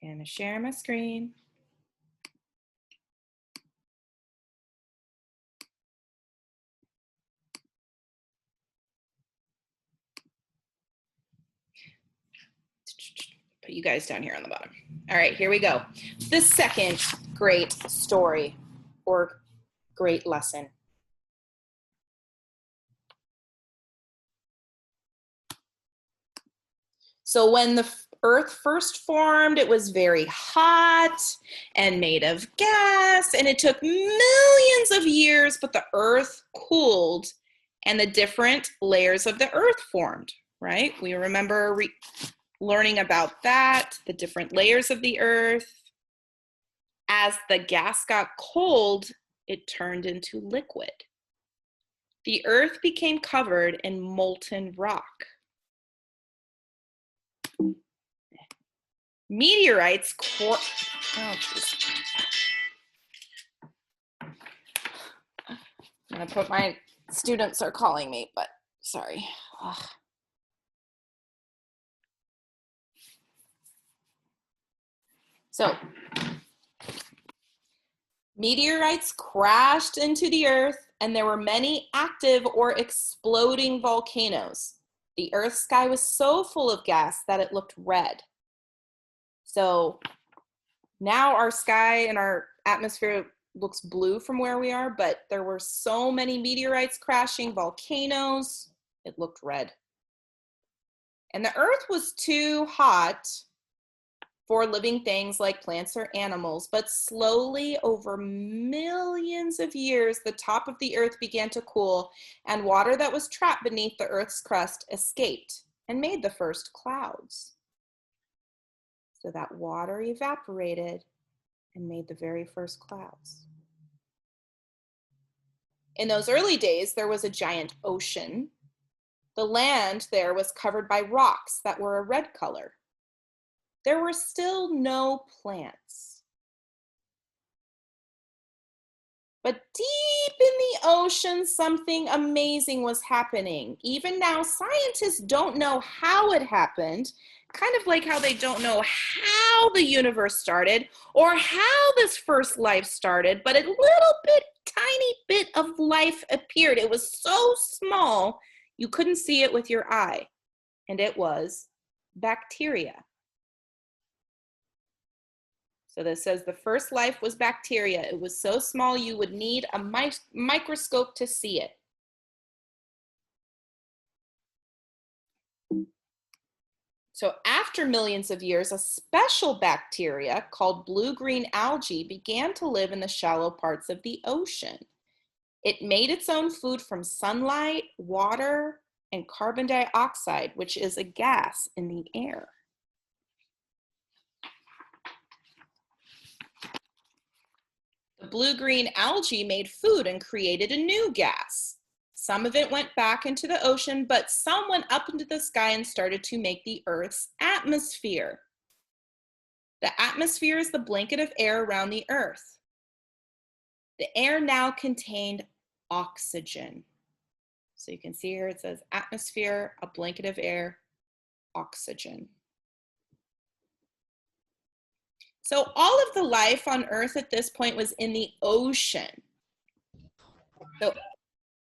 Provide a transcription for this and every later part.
Gonna share my screen. Put you guys down here on the bottom. All right, here we go. The second great story or great lesson. So when the Earth first formed, it was very hot and made of gas, and it took millions of years, but the Earth cooled and the different layers of the Earth formed, right? We remember learning about that, the different layers of the Earth. As the gas got cold, it turned into liquid. The Earth became covered in molten rock. Meteorites, I'm gonna put my students are calling me, but sorry. Ugh. So, meteorites crashed into the Earth, and there were many active or exploding volcanoes. The Earth's sky was so full of gas that it looked red. So now our sky and our atmosphere looks blue from where we are, but there were so many meteorites crashing, volcanoes, it looked red. And the Earth was too hot for living things like plants or animals, but slowly over millions of years, the top of the Earth began to cool, and water that was trapped beneath the Earth's crust escaped and made the first clouds. So that water evaporated and made the very first clouds. In those early days, there was a giant ocean. The land there was covered by rocks that were a red color. There were still no plants. But deep in the ocean, something amazing was happening. Even now, scientists don't know how it happened, kind of like how they don't know how the universe started or how this first life started, but a little bit, tiny bit of life appeared. It was so small, you couldn't see it with your eye, and it was bacteria. So this says the first life was bacteria. It was so small you would need a microscope to see it. So after millions of years, a special bacteria called blue-green algae began to live in the shallow parts of the ocean. It made its own food from sunlight, water, and carbon dioxide, which is a gas in the air. The blue-green algae made food and created a new gas. Some of it went back into the ocean, but some went up into the sky and started to make the Earth's atmosphere. The atmosphere is the blanket of air around the Earth. The air now contained oxygen. So you can see here it says atmosphere, a blanket of air, oxygen. So all of the life on Earth at this point was in the ocean. So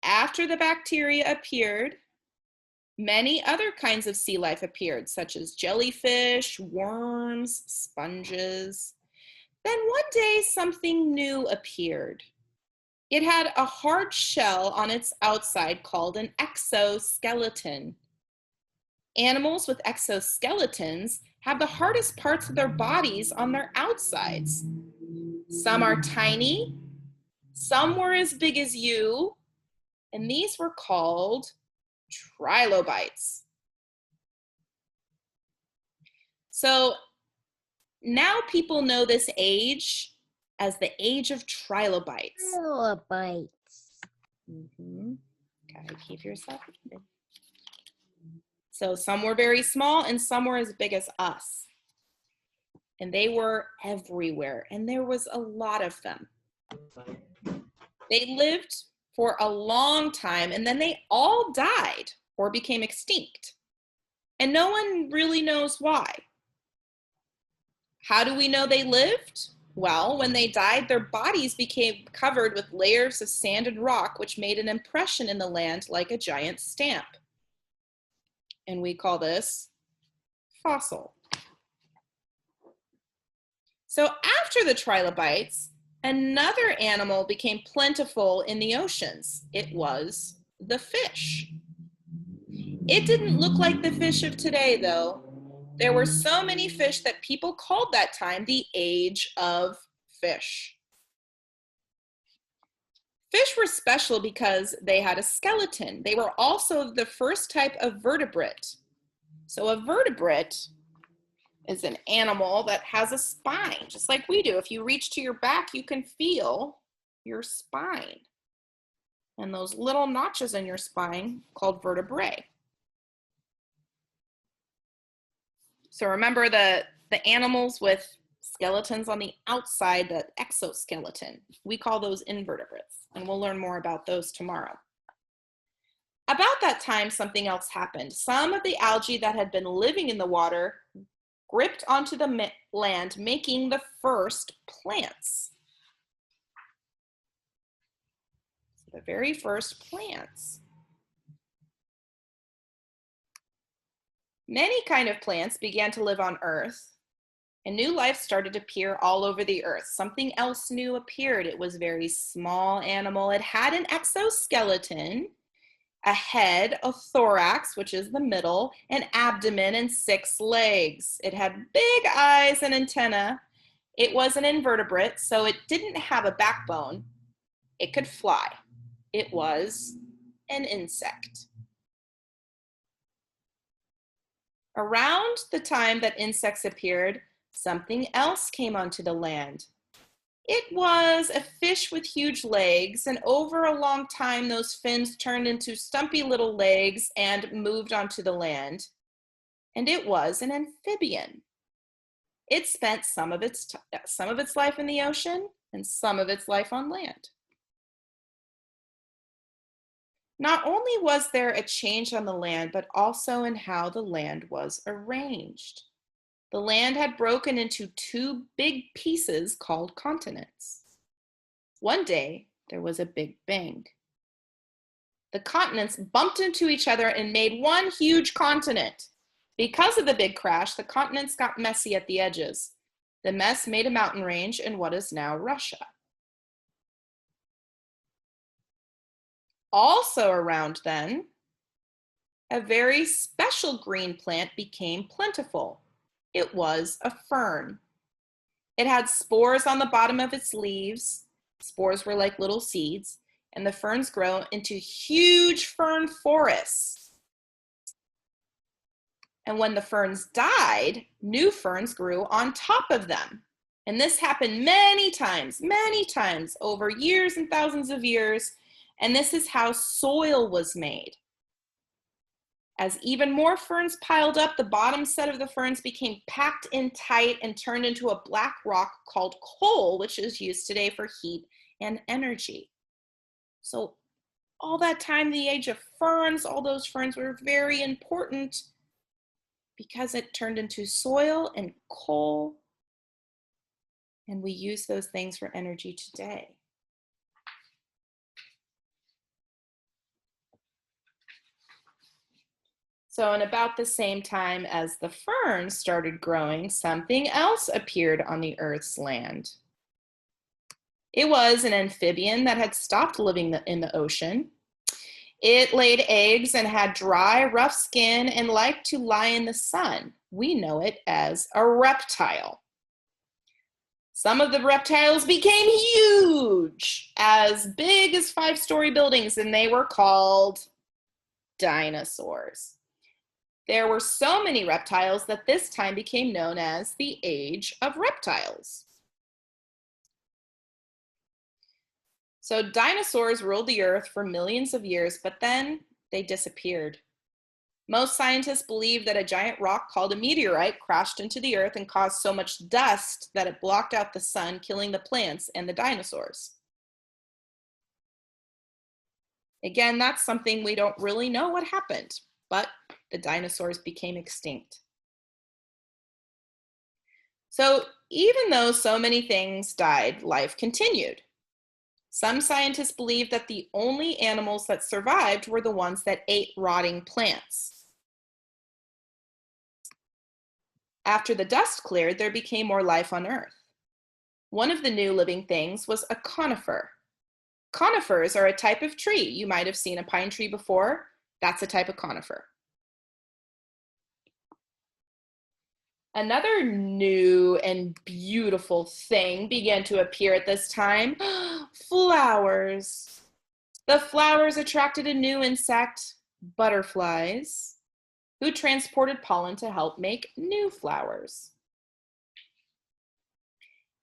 after the bacteria appeared, many other kinds of sea life appeared, such as jellyfish, worms, sponges. Then one day something new appeared. It had a hard shell on its outside called an exoskeleton. Animals with exoskeletons have the hardest parts of their bodies on their outsides. Some are tiny, some were as big as you, and these were called trilobites. So now people know this age as the age of trilobites. Trilobites. Gotta keep yourself muted. So some were very small and some were as big as us. And they were everywhere, and there was a lot of them. They lived for a long time, and then they all died or became extinct. And no one really knows why. How do we know they lived? Well, when they died, their bodies became covered with layers of sand and rock, which made an impression in the land like a giant stamp. And we call this fossil. So after the trilobites, another animal became plentiful in the oceans. It was the fish. It didn't look like the fish of today, though. There were so many fish that people called that time the age of fish. Fish were special because they had a skeleton. They were also the first type of vertebrate. So a vertebrate is an animal that has a spine, just like we do. If you reach to your back, you can feel your spine. And those little notches in your spine called vertebrae. So remember the animals with skeletons on the outside, the exoskeleton. We call those invertebrates, and we'll learn more about those tomorrow. About that time, something else happened. Some of the algae that had been living in the water gripped onto the land, making the first plants. So the very first plants. Many kind of plants began to live on Earth, and new life started to appear all over the Earth. Something else new appeared. It was a very small animal. It had an exoskeleton, a head, a thorax, which is the middle, an abdomen, and 6 legs. It had big eyes and antennae. It was an invertebrate, so it didn't have a backbone. It could fly. It was an insect. Around the time that insects appeared, something else came onto the land. It was a fish with huge legs, and over a long time, those fins turned into stumpy little legs and moved onto the land. And it was an amphibian. It spent some of its life in the ocean and some of its life on land. Not only was there a change on the land, but also in how the land was arranged. The land had broken into 2 big pieces called continents. One day, there was a big bang. The continents bumped into each other and made one huge continent. Because of the big crash, the continents got messy at the edges. The mess made a mountain range in what is now Russia. Also around then, a very special green plant became plentiful. It was a fern. It had spores on the bottom of its leaves. Spores were like little seeds, and the ferns grow into huge fern forests. And when the ferns died, new ferns grew on top of them. And this happened many times over years and thousands of years. And this is how soil was made. As even more ferns piled up, the bottom set of the ferns became packed in tight and turned into a black rock called coal, which is used today for heat and energy. So all that time, the age of ferns, all those ferns were very important because it turned into soil and coal, and we use those things for energy today. So in about the same time as the ferns started growing, something else appeared on the Earth's land. It was an amphibian that had stopped living in the ocean. It laid eggs and had dry, rough skin and liked to lie in the sun. We know it as a reptile. Some of the reptiles became huge, as big as 5-story buildings, and they were called dinosaurs. There were so many reptiles that this time became known as the Age of Reptiles. So dinosaurs ruled the earth for millions of years, but then they disappeared. Most scientists believe that a giant rock called a meteorite crashed into the earth and caused so much dust that it blocked out the sun, killing the plants and the dinosaurs. Again, that's something we don't really know what happened, but the dinosaurs became extinct. So even though so many things died, life continued. Some scientists believe that the only animals that survived were the ones that ate rotting plants. After the dust cleared, there became more life on Earth. One of the new living things was a conifer. Conifers are a type of tree. You might have seen a pine tree before. That's a type of conifer. Another new and beautiful thing began to appear at this time. Flowers. The flowers attracted a new insect, butterflies, who transported pollen to help make new flowers.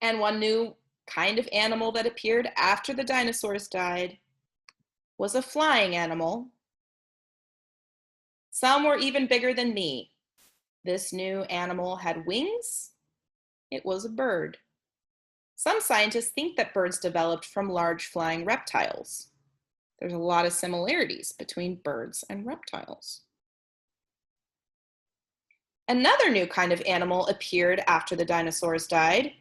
And one new kind of animal that appeared after the dinosaurs died was a flying animal. Some were even bigger than me. This new animal had wings. It was a bird. Some scientists think that birds developed from large flying reptiles. There's a lot of similarities between birds and reptiles. Another new kind of animal appeared after the dinosaurs died.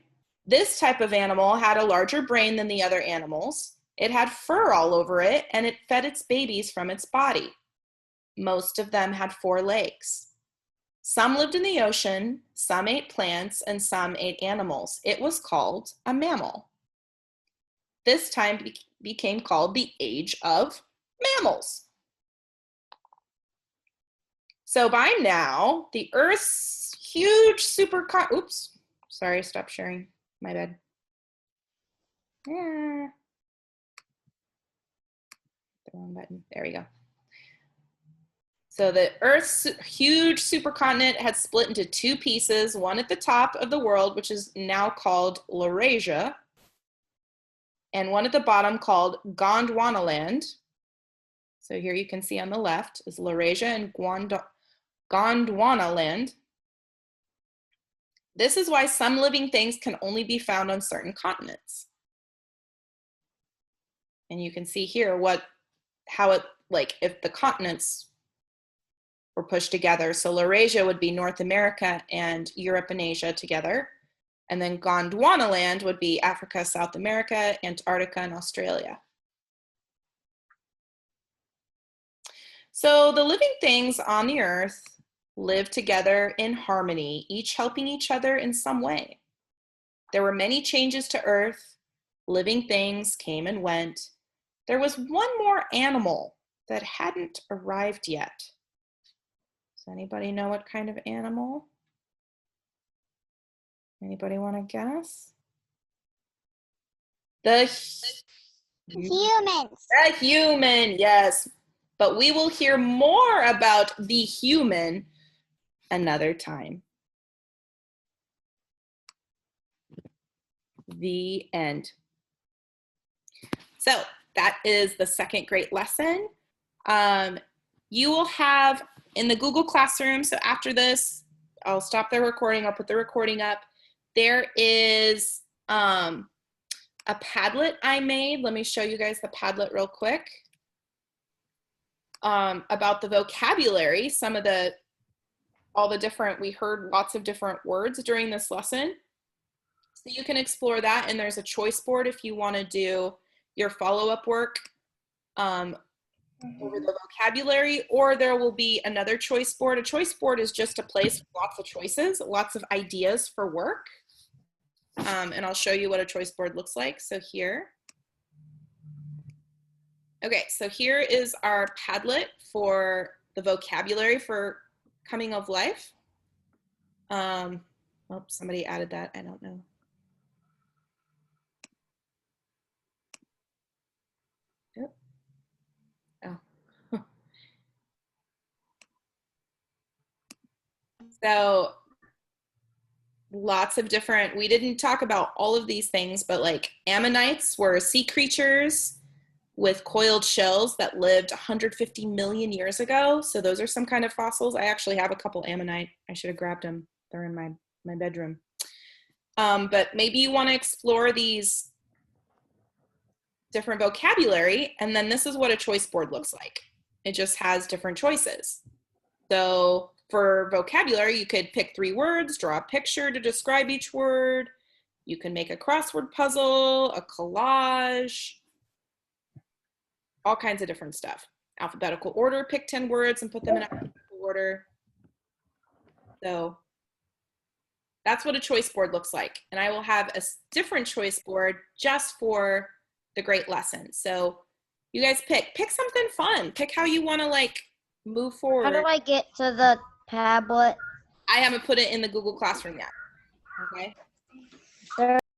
This type of animal had a larger brain than the other animals. It had fur all over it, and it fed its babies from its body. Most of them had 4 legs. Some lived in the ocean, some ate plants, and some ate animals. It was called a mammal. This time became called the Age of Mammals. So by now, the Earth's huge oops, sorry, I stopped sharing, my bad. The wrong button, there we go. So the Earth's huge supercontinent had split into 2 pieces, one at the top of the world, which is now called Laurasia, and one at the bottom called Gondwanaland. So here you can see on the left is Laurasia and Gondwanaland. This is why some living things can only be found on certain continents. And you can see here how it, like if the continents were pushed together. So Laurasia would be North America and Europe and Asia together. And then Gondwanaland would be Africa, South America, Antarctica, and Australia. So the living things on the Earth live together in harmony, each helping each other in some way. There were many changes to Earth. Living things came and went. There was one more animal that hadn't arrived yet. Does anybody know what kind of animal? Anybody want to guess? The humans. The human, yes. But we will hear more about the human another time. The end. So that is the second great lesson. You will have in the Google Classroom, so after this, I'll stop the recording, I'll put the recording up. There is a Padlet I made. Let me show you guys the Padlet real quick. About the vocabulary, we heard lots of different words during this lesson. So you can explore that, and there's a choice board if you want to do your follow-up work over the vocabulary, or there will be another choice board. A choice board is just a place with lots of choices, lots of ideas for work. And I'll show you what a choice board looks like. So here. Okay, so here is our Padlet for the vocabulary for coming of life. Oh, somebody added that, I don't know. So lots of different, we didn't talk about all of these things, but like ammonites were sea creatures with coiled shells that lived 150 million years ago. So those are some kind of fossils. I actually have a couple ammonite. I should have grabbed them. They're in my bedroom. But maybe you want to explore these different vocabulary, and then this is what a choice board looks like. It just has different choices. So for vocabulary, you could pick 3 words, draw a picture to describe each word. You can make a crossword puzzle, a collage, all kinds of different stuff. Alphabetical order, pick 10 words and put them in alphabetical order. So that's what a choice board looks like. And I will have a different choice board just for the great lesson. So you guys pick something fun. Pick how you want to like move forward. How do I get to the tablet? I haven't put it in the Google Classroom yet. Okay.